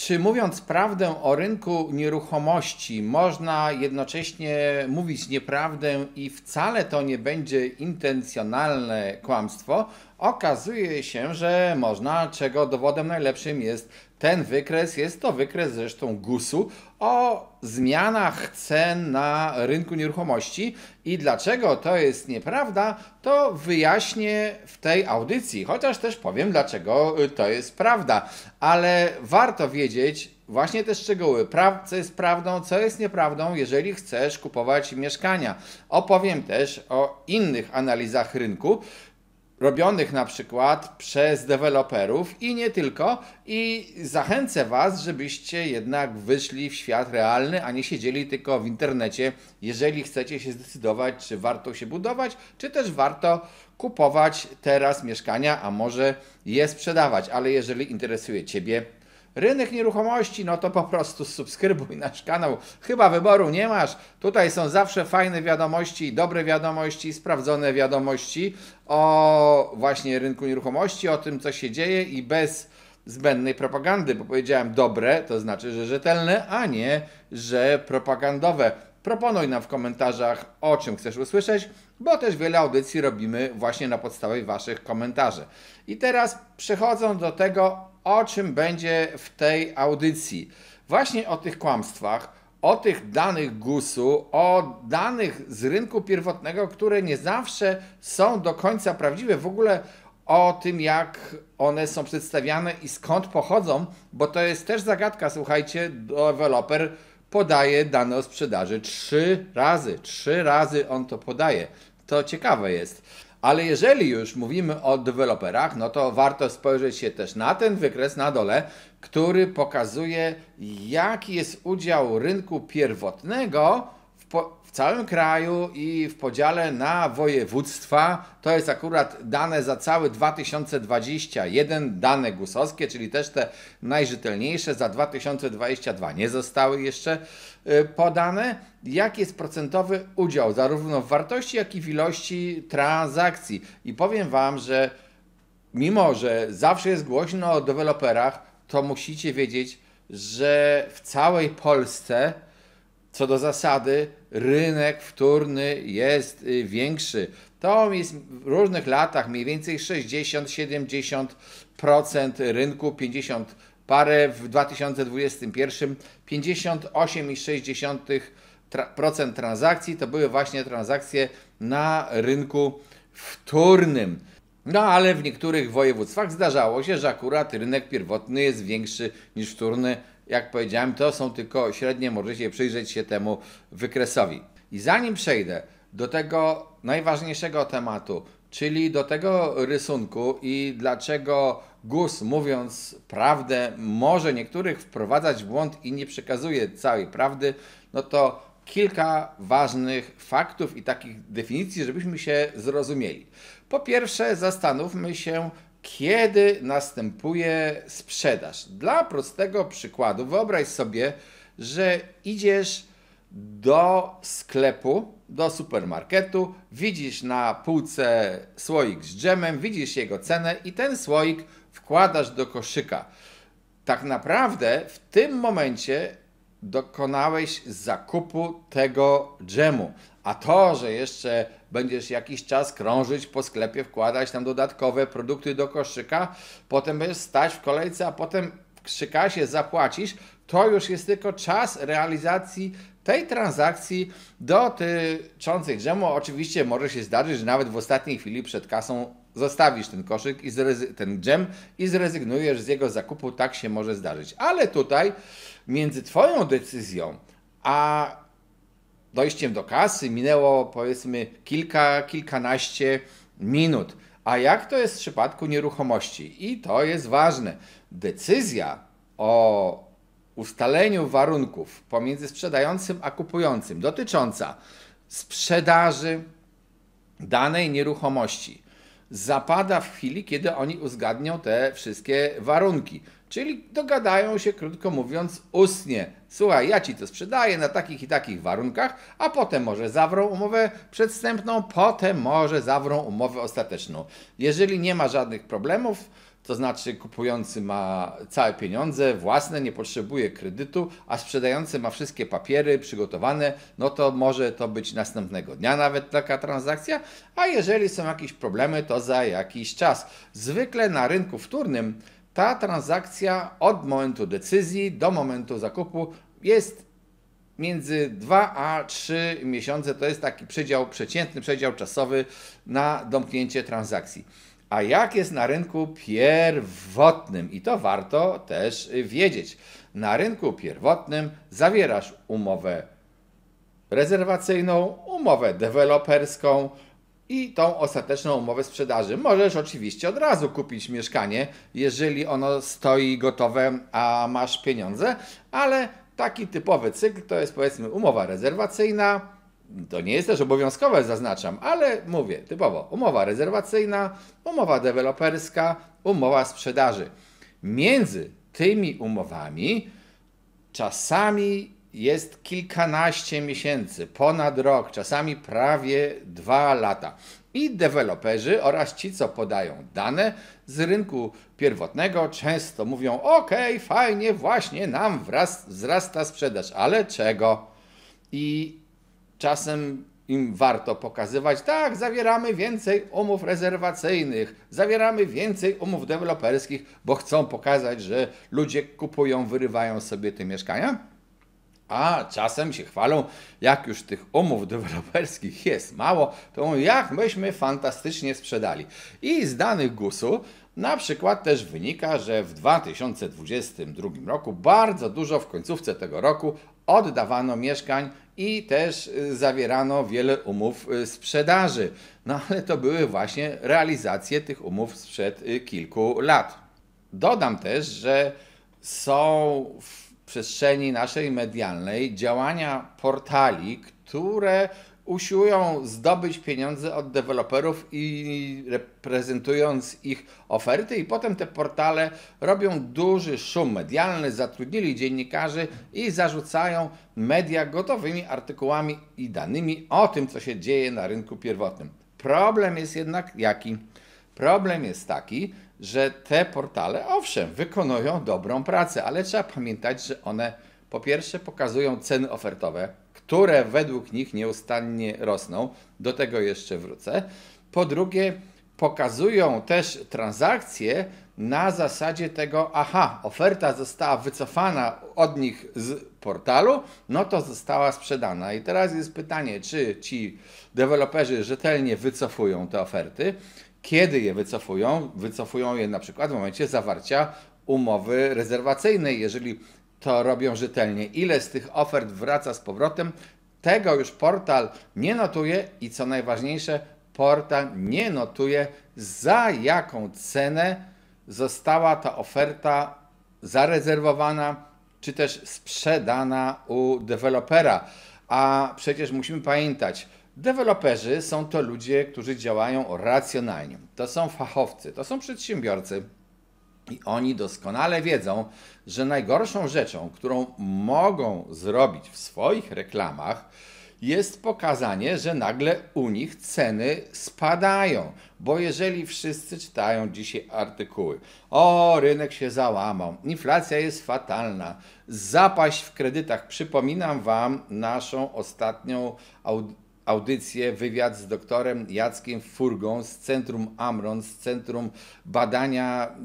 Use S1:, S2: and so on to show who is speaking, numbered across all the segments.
S1: Czy mówiąc prawdę o rynku nieruchomości, można jednocześnie mówić nieprawdę i wcale to nie będzie intencjonalne kłamstwo? Okazuje się, że można, czego dowodem najlepszym jest ten wykres. Jest to wykres zresztą GUS-u o zmianach cen na rynku nieruchomości. I dlaczego to jest nieprawda, to wyjaśnię w tej audycji, chociaż też powiem, dlaczego to jest prawda. Ale warto wiedzieć właśnie te szczegóły, co jest prawdą, co jest nieprawdą, jeżeli chcesz kupować mieszkania. Opowiem też o innych analizach rynku, robionych na przykład przez deweloperów i nie tylko. I zachęcę Was, żebyście jednak wyszli w świat realny, a nie siedzieli tylko w internecie, jeżeli chcecie się zdecydować, czy warto się budować, czy też warto kupować teraz mieszkania, a może je sprzedawać. Ale jeżeli interesuje Ciebie rynek nieruchomości, no to po prostu subskrybuj nasz kanał. Chyba wyboru nie masz. Tutaj są zawsze fajne wiadomości, dobre wiadomości, sprawdzone wiadomości o właśnie rynku nieruchomości, o tym, co się dzieje i bez zbędnej propagandy, bo powiedziałem dobre, to znaczy, że rzetelne, a nie, że propagandowe. Proponuj nam w komentarzach, o czym chcesz usłyszeć, bo też wiele audycji robimy właśnie na podstawie Waszych komentarzy. I teraz przechodząc do tego, o czym będzie w tej audycji. Właśnie o tych kłamstwach, o tych danych GUS-u, o danych z rynku pierwotnego, które nie zawsze są do końca prawdziwe. W ogóle o tym, jak one są przedstawiane i skąd pochodzą, bo to jest też zagadka. Słuchajcie, deweloper podaje dane o sprzedaży 3 razy. 3 razy on to podaje. To ciekawe jest. Ale jeżeli już mówimy o deweloperach, no to warto spojrzeć się też na ten wykres na dole, który pokazuje, jaki jest udział rynku pierwotnego w całym kraju i w podziale na województwa. To jest akurat dane za cały 2021, dane GUS-owskie, czyli też te najrzetelniejsze. Za 2022 nie zostały jeszcze podane. Jaki jest procentowy udział zarówno w wartości, jak i w ilości transakcji. I powiem Wam, że mimo, że zawsze jest głośno o deweloperach, to musicie wiedzieć, że w całej Polsce co do zasady rynek wtórny jest większy. To jest w różnych latach mniej więcej 60-70% rynku, 50 parę w 2021, 58,6% transakcji to były właśnie transakcje na rynku wtórnym. No ale w niektórych województwach zdarzało się, że akurat rynek pierwotny jest większy niż wtórny. Jak powiedziałem, to są tylko średnie, możecie przyjrzeć się temu wykresowi. I zanim przejdę do tego najważniejszego tematu, czyli do tego rysunku i dlaczego GUS, mówiąc prawdę, może niektórych wprowadzać w błąd i nie przekazuje całej prawdy, no to kilka ważnych faktów i takich definicji, żebyśmy się zrozumieli. Po pierwsze, zastanówmy się, kiedy następuje sprzedaż. Dla prostego przykładu, wyobraź sobie, że idziesz do sklepu, do supermarketu, widzisz na półce słoik z dżemem, widzisz jego cenę i ten słoik wkładasz do koszyka. Tak naprawdę w tym momencie dokonałeś zakupu tego dżemu. A to, że jeszcze będziesz jakiś czas krążyć po sklepie, wkładać tam dodatkowe produkty do koszyka, potem będziesz stać w kolejce, a potem w koszykasie zapłacisz, to już jest tylko czas realizacji tej transakcji dotyczącej dżemu. Oczywiście może się zdarzyć, że nawet w ostatniej chwili przed kasą zostawisz ten koszyk, ten dżem i zrezygnujesz z jego zakupu. Tak się może zdarzyć. Ale tutaj między Twoją decyzją a dojściem do kasy minęło powiedzmy kilkanaście minut. A jak to jest w przypadku nieruchomości? I to jest ważne. Decyzja o ustaleniu warunków pomiędzy sprzedającym a kupującym dotycząca sprzedaży danej nieruchomości zapada w chwili, kiedy oni uzgadnią te wszystkie warunki. Czyli dogadają się, krótko mówiąc, ustnie. Słuchaj, ja Ci to sprzedaję na takich i takich warunkach, a potem może zawrą umowę przedwstępną, potem może zawrą umowę ostateczną. Jeżeli nie ma żadnych problemów, to znaczy kupujący ma całe pieniądze własne, nie potrzebuje kredytu, a sprzedający ma wszystkie papiery przygotowane, no to może to być następnego dnia nawet taka transakcja, a jeżeli są jakieś problemy, to za jakiś czas. Zwykle na rynku wtórnym ta transakcja od momentu decyzji do momentu zakupu jest między 2 a 3 miesiące, to jest taki przeciętny przedział czasowy na domknięcie transakcji. A jak jest na rynku pierwotnym? I to warto też wiedzieć. Na rynku pierwotnym zawierasz umowę rezerwacyjną, umowę deweloperską i tą ostateczną umowę sprzedaży. Możesz oczywiście od razu kupić mieszkanie, jeżeli ono stoi gotowe, a masz pieniądze, ale taki typowy cykl to jest, powiedzmy, umowa rezerwacyjna. To nie jest też obowiązkowe, zaznaczam, ale mówię typowo umowa rezerwacyjna, umowa deweloperska, umowa sprzedaży. Między tymi umowami czasami jest kilkanaście miesięcy, ponad rok, czasami prawie 2 lata. I deweloperzy oraz ci, co podają dane z rynku pierwotnego, często mówią: OK, fajnie, właśnie nam wzrasta sprzedaż, ale czego? I czasem im warto pokazywać: tak, zawieramy więcej umów rezerwacyjnych, zawieramy więcej umów deweloperskich, bo chcą pokazać, że ludzie kupują, wyrywają sobie te mieszkania. A czasem się chwalą, jak już tych umów deweloperskich jest mało, to jak myśmy fantastycznie sprzedali. I z danych GUS-u na przykład też wynika, że w 2022 roku bardzo dużo w końcówce tego roku oddawano mieszkań i też zawierano wiele umów sprzedaży. No ale to były właśnie realizacje tych umów sprzed kilku lat. Dodam też, że są w przestrzeni naszej medialnej działania portali, które usiłują zdobyć pieniądze od deweloperów i reprezentując ich oferty, i potem te portale robią duży szum medialny, zatrudnili dziennikarzy i zarzucają media gotowymi artykułami i danymi o tym, co się dzieje na rynku pierwotnym. Problem jest jednak jaki? Problem jest taki, że te portale, owszem, wykonują dobrą pracę, ale trzeba pamiętać, że one po pierwsze pokazują ceny ofertowe, które według nich nieustannie rosną, do tego jeszcze wrócę. Po drugie, pokazują też transakcje na zasadzie tego: aha, oferta została wycofana od nich z portalu, no to została sprzedana. I teraz jest pytanie, czy ci deweloperzy rzetelnie wycofują te oferty. Kiedy je wycofują? Wycofują je na przykład w momencie zawarcia umowy rezerwacyjnej. Jeżeli to robią rzetelnie, ile z tych ofert wraca z powrotem, tego już portal nie notuje i co najważniejsze, portal nie notuje, za jaką cenę została ta oferta zarezerwowana czy też sprzedana u dewelopera. A przecież musimy pamiętać, deweloperzy są to ludzie, którzy działają racjonalnie. To są fachowcy, to są przedsiębiorcy i oni doskonale wiedzą, że najgorszą rzeczą, którą mogą zrobić w swoich reklamach, jest pokazanie, że nagle u nich ceny spadają. Bo jeżeli wszyscy czytają dzisiaj artykuły: o, rynek się załamał, inflacja jest fatalna, zapaść w kredytach. Przypominam Wam naszą ostatnią audycję, wywiad z doktorem Jackiem Furgą z Centrum Amron, z Centrum Badania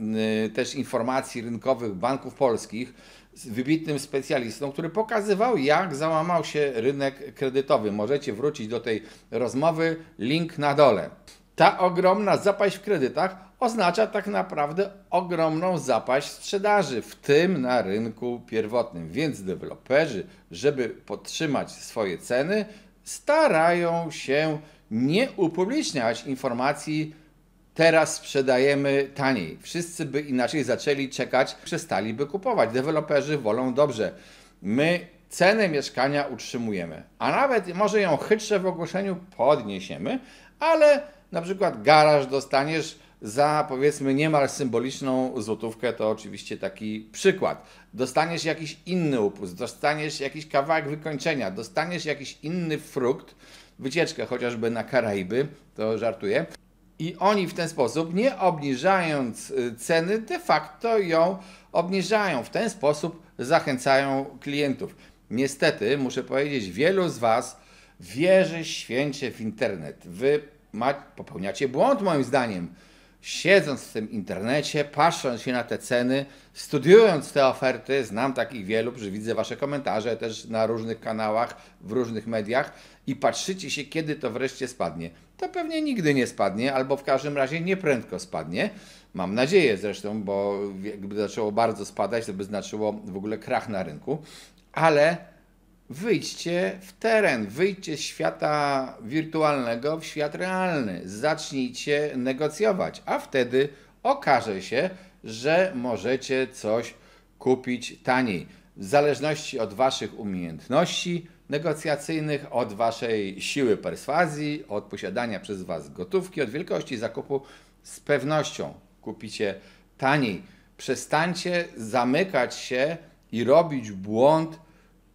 S1: też Informacji Rynkowych Banków Polskich, z wybitnym specjalistą, który pokazywał, jak załamał się rynek kredytowy. Możecie wrócić do tej rozmowy, link na dole. Ta ogromna zapaść w kredytach oznacza tak naprawdę ogromną zapaść sprzedaży, w tym na rynku pierwotnym. Więc deweloperzy, żeby podtrzymać swoje ceny, starają się nie upubliczniać informacji: teraz sprzedajemy taniej. Wszyscy by inaczej zaczęli czekać, przestaliby kupować. Deweloperzy wolą: dobrze, my cenę mieszkania utrzymujemy, a nawet może ją chytrze w ogłoszeniu podniesiemy, ale na przykład garaż dostaniesz za, powiedzmy, niemal symboliczną złotówkę, to oczywiście taki przykład. Dostaniesz jakiś inny upust, dostaniesz jakiś kawałek wykończenia, dostaniesz jakiś inny frukt, wycieczkę chociażby na Karaiby, to żartuję. I oni w ten sposób, nie obniżając ceny, de facto ją obniżają. W ten sposób zachęcają klientów. Niestety, muszę powiedzieć, wielu z Was wierzy święcie w internet. Wy popełniacie błąd moim zdaniem. Siedząc w tym internecie, patrząc się na te ceny, studiując te oferty, znam takich wielu, że widzę Wasze komentarze też na różnych kanałach, w różnych mediach i patrzycie się, kiedy to wreszcie spadnie. To pewnie nigdy nie spadnie, albo w każdym razie nieprędko spadnie. Mam nadzieję zresztą, bo gdyby zaczęło bardzo spadać, to by znaczyło w ogóle krach na rynku. Ale wyjdźcie w teren, wyjdźcie z świata wirtualnego w świat realny, zacznijcie negocjować, a wtedy okaże się, że możecie coś kupić taniej. W zależności od Waszych umiejętności negocjacyjnych, od Waszej siły perswazji, od posiadania przez Was gotówki, od wielkości zakupu, z pewnością kupicie taniej. Przestańcie zamykać się i robić błąd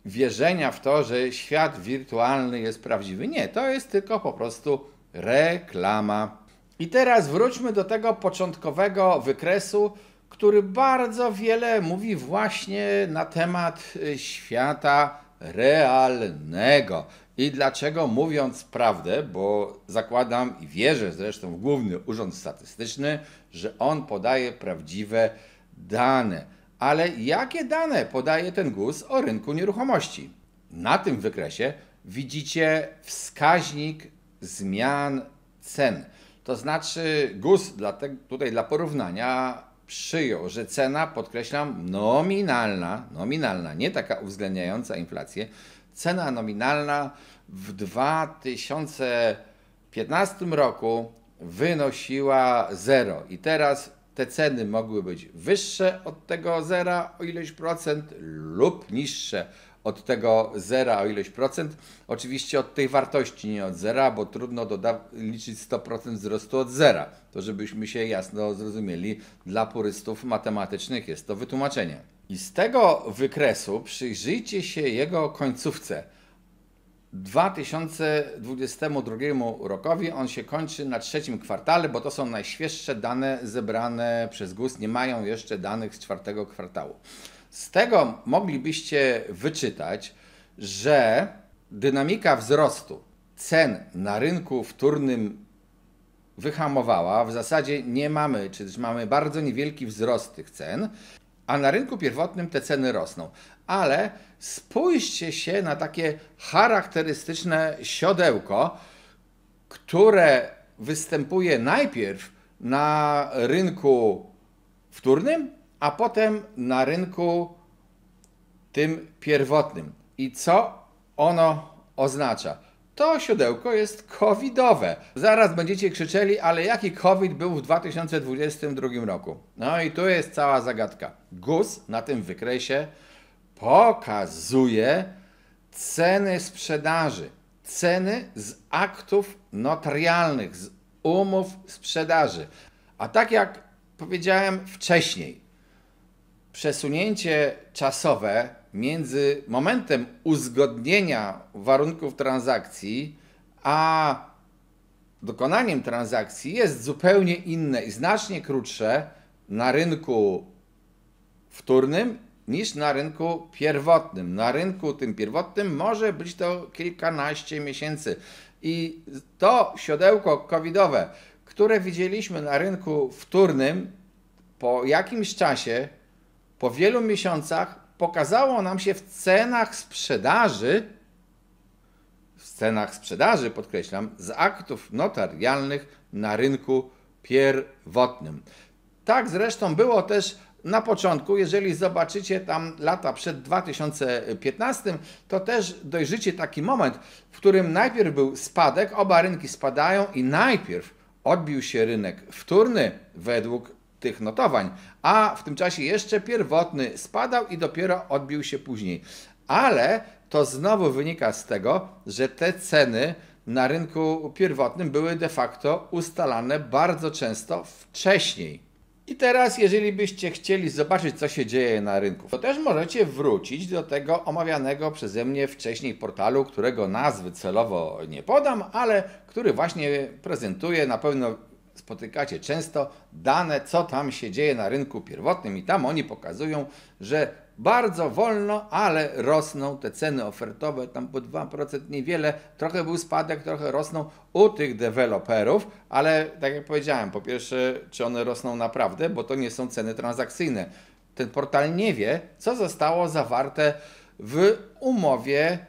S1: wierzenia w to, że świat wirtualny jest prawdziwy. Nie, to jest tylko po prostu reklama. I teraz wróćmy do tego początkowego wykresu, który bardzo wiele mówi właśnie na temat świata realnego. I dlaczego, mówiąc prawdę, bo zakładam i wierzę zresztą w Główny Urząd Statystyczny, że on podaje prawdziwe dane. Ale jakie dane podaje ten GUS o rynku nieruchomości? Na tym wykresie widzicie wskaźnik zmian cen. To znaczy GUS tutaj dla porównania przyjął, że cena, podkreślam, nominalna, nie taka uwzględniająca inflację, cena nominalna w 2015 roku wynosiła 0 i teraz te ceny mogły być wyższe od tego zera o ileś procent lub niższe od tego zera o ileś procent. Oczywiście od tej wartości, nie od zera, bo trudno liczyć 100% wzrostu od zera. To żebyśmy się jasno zrozumieli, dla purystów matematycznych jest to wytłumaczenie. I z tego wykresu przyjrzyjcie się jego końcówce. 2022 rokowi on się kończy na trzecim kwartale, bo to są najświeższe dane zebrane przez GUS, nie mają jeszcze danych z czwartego kwartału. Z tego moglibyście wyczytać, że dynamika wzrostu cen na rynku wtórnym wyhamowała. W zasadzie nie mamy, czy też mamy bardzo niewielki wzrost tych cen, a na rynku pierwotnym te ceny rosną. Ale spójrzcie się na takie charakterystyczne siodełko, które występuje najpierw na rynku wtórnym, a potem na rynku tym pierwotnym. I co ono oznacza? To siodełko jest covidowe. Zaraz będziecie krzyczeli, ale jaki COVID był w 2022 roku? No i tu jest cała zagadka. GUS na tym wykresie pokazuje ceny sprzedaży, ceny z aktów notarialnych, z umów sprzedaży. A tak jak powiedziałem wcześniej, przesunięcie czasowe między momentem uzgodnienia warunków transakcji a dokonaniem transakcji jest zupełnie inne i znacznie krótsze na rynku wtórnym niż na rynku pierwotnym. Na rynku tym pierwotnym może być to kilkanaście miesięcy. I to siodełko covidowe, które widzieliśmy na rynku wtórnym, po jakimś czasie, po wielu miesiącach, pokazało nam się w cenach sprzedaży, podkreślam, z aktów notarialnych na rynku pierwotnym. Tak zresztą było też na początku. Jeżeli zobaczycie tam lata przed 2015, to też dojrzycie taki moment, w którym najpierw był spadek, oba rynki spadają i najpierw odbił się rynek wtórny według tych notowań, a w tym czasie jeszcze pierwotny spadał i dopiero odbił się później. Ale to znowu wynika z tego, że te ceny na rynku pierwotnym były de facto ustalane bardzo często wcześniej. I teraz, jeżeli byście chcieli zobaczyć, co się dzieje na rynku, to też możecie wrócić do tego omawianego przeze mnie wcześniej portalu, którego nazwy celowo nie podam, ale który właśnie prezentuje na pewno spotykacie często dane, co tam się dzieje na rynku pierwotnym i tam oni pokazują, że bardzo wolno, ale rosną te ceny ofertowe, tam po 2% niewiele, trochę był spadek, trochę rosną u tych deweloperów, ale tak jak powiedziałem, po pierwsze, czy one rosną naprawdę, bo to nie są ceny transakcyjne. Ten portal nie wie, co zostało zawarte w umowie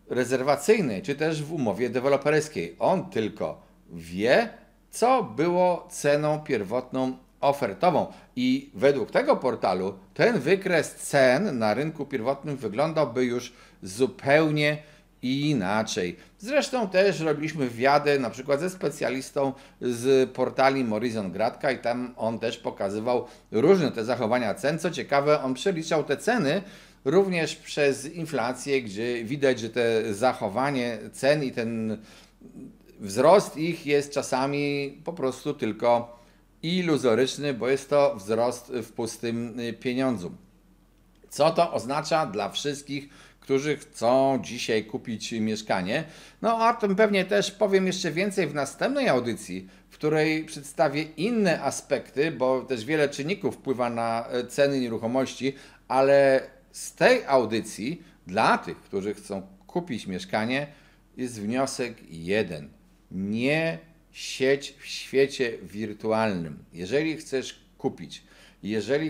S1: rezerwacyjnej, czy też w umowie deweloperskiej. On tylko wie, co było ceną pierwotną ofertową. I według tego portalu ten wykres cen na rynku pierwotnym wyglądałby już zupełnie inaczej. Zresztą też robiliśmy wywiady na przykład ze specjalistą z portali Morison Gratka i tam on też pokazywał różne te zachowania cen. Co ciekawe, on przeliczał te ceny również przez inflację, gdzie widać, że te zachowanie cen i ten wzrost ich jest czasami po prostu tylko iluzoryczny, bo jest to wzrost w pustym pieniądzu. Co to oznacza dla wszystkich, którzy chcą dzisiaj kupić mieszkanie? No o tym pewnie też powiem jeszcze więcej w następnej audycji, w której przedstawię inne aspekty, bo też wiele czynników wpływa na ceny nieruchomości, ale z tej audycji dla tych, którzy chcą kupić mieszkanie, jest wniosek jeden. Nie siedź w świecie wirtualnym. Jeżeli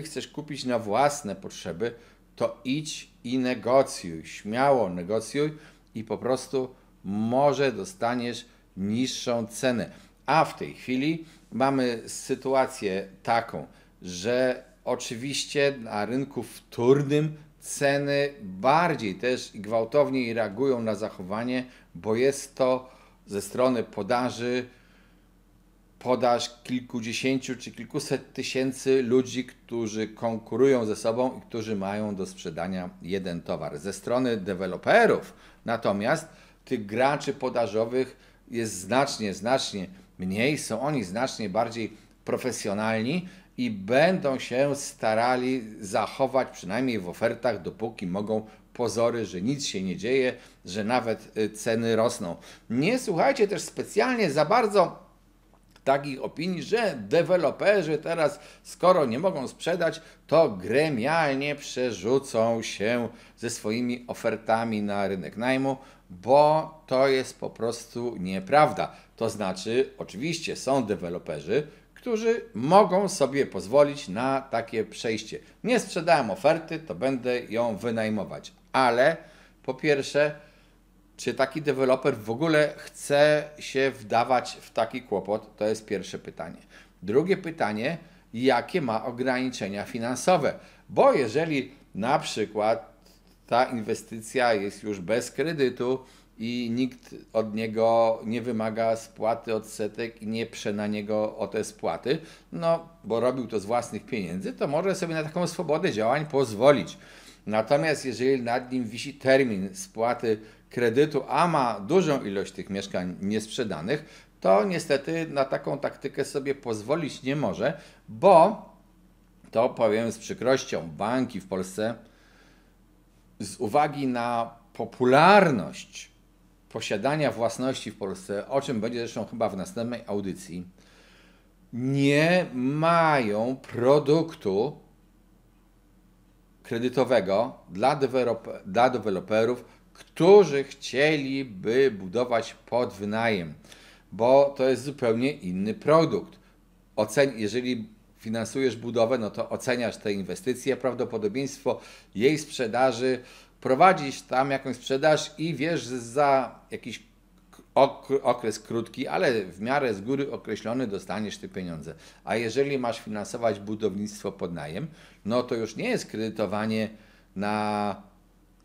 S1: chcesz kupić na własne potrzeby, to idź i negocjuj, śmiało negocjuj i po prostu może dostaniesz niższą cenę. A w tej chwili mamy sytuację taką, że oczywiście na rynku wtórnym ceny bardziej też i gwałtowniej reagują na zachowanie, bo jest to ze strony podaż kilkudziesięciu czy kilkuset tysięcy ludzi, którzy konkurują ze sobą i którzy mają do sprzedania jeden towar. Ze strony deweloperów natomiast tych graczy podażowych jest znacznie mniej, są oni znacznie bardziej profesjonalni i będą się starali zachować przynajmniej w ofertach, dopóki mogą, pozory, że nic się nie dzieje, że nawet ceny rosną. Nie słuchajcie też specjalnie za bardzo takich opinii, że deweloperzy teraz, skoro nie mogą sprzedać, to gremialnie przerzucą się ze swoimi ofertami na rynek najmu, bo to jest po prostu nieprawda. To znaczy, oczywiście są deweloperzy, którzy mogą sobie pozwolić na takie przejście. Nie sprzedałem oferty, to będę ją wynajmować. Ale po pierwsze, czy taki deweloper w ogóle chce się wdawać w taki kłopot? To jest pierwsze pytanie. Drugie pytanie, jakie ma ograniczenia finansowe? Bo jeżeli na przykład ta inwestycja jest już bez kredytu i nikt od niego nie wymaga spłaty odsetek i nie prze na niego o te spłaty, no bo robił to z własnych pieniędzy, to może sobie na taką swobodę działań pozwolić. Natomiast jeżeli nad nim wisi termin spłaty kredytu, a ma dużą ilość tych mieszkań niesprzedanych, to niestety na taką taktykę sobie pozwolić nie może, bo to powiem z przykrością, banki w Polsce z uwagi na popularność posiadania własności w Polsce, o czym będzie zresztą chyba w następnej audycji, nie mają produktu kredytowego dla deweloperów, którzy chcieliby budować pod wynajem, bo to jest zupełnie inny produkt. Jeżeli finansujesz budowę, no to oceniasz tę inwestycję, prawdopodobieństwo jej sprzedaży, prowadzisz tam jakąś sprzedaż i wiesz, że za jakiś okres krótki, ale w miarę z góry określony dostaniesz te pieniądze. A jeżeli masz finansować budownictwo pod najem, no to już nie jest kredytowanie na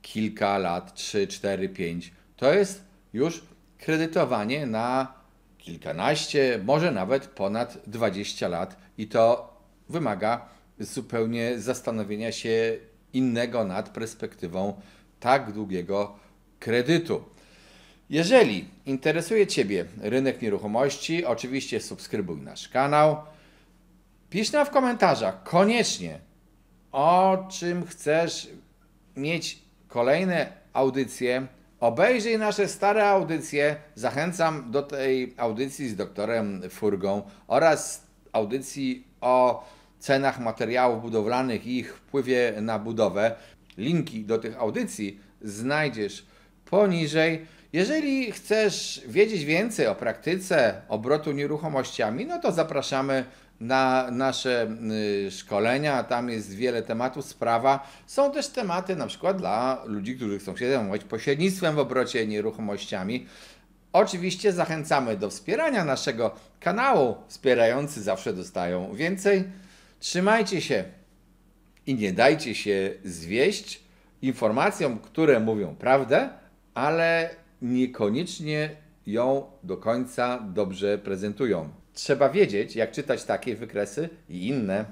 S1: kilka lat, 3, 4, 5. To jest już kredytowanie na kilkanaście, może nawet ponad 20 lat i to wymaga zupełnie zastanowienia się innego nad perspektywą tak długiego kredytu. Jeżeli interesuje Ciebie rynek nieruchomości, oczywiście subskrybuj nasz kanał. Pisz nam w komentarzach koniecznie, o czym chcesz mieć kolejne audycje, Obejrzyj nasze stare audycje. Zachęcam do tej audycji z doktorem Furgą oraz audycji o cenach materiałów budowlanych i ich wpływie na budowę. Linki do tych audycji znajdziesz poniżej. Jeżeli chcesz wiedzieć więcej o praktyce obrotu nieruchomościami, no to zapraszamy na nasze szkolenia. Tam jest wiele tematów z prawa. Są też tematy na przykład dla ludzi, którzy chcą się zajmować pośrednictwem w obrocie nieruchomościami. Oczywiście zachęcamy do wspierania naszego kanału. Wspierający zawsze dostają więcej. Trzymajcie się i nie dajcie się zwieść informacjom, które mówią prawdę, ale niekoniecznie ją do końca dobrze prezentują. Trzeba wiedzieć, jak czytać takie wykresy i inne.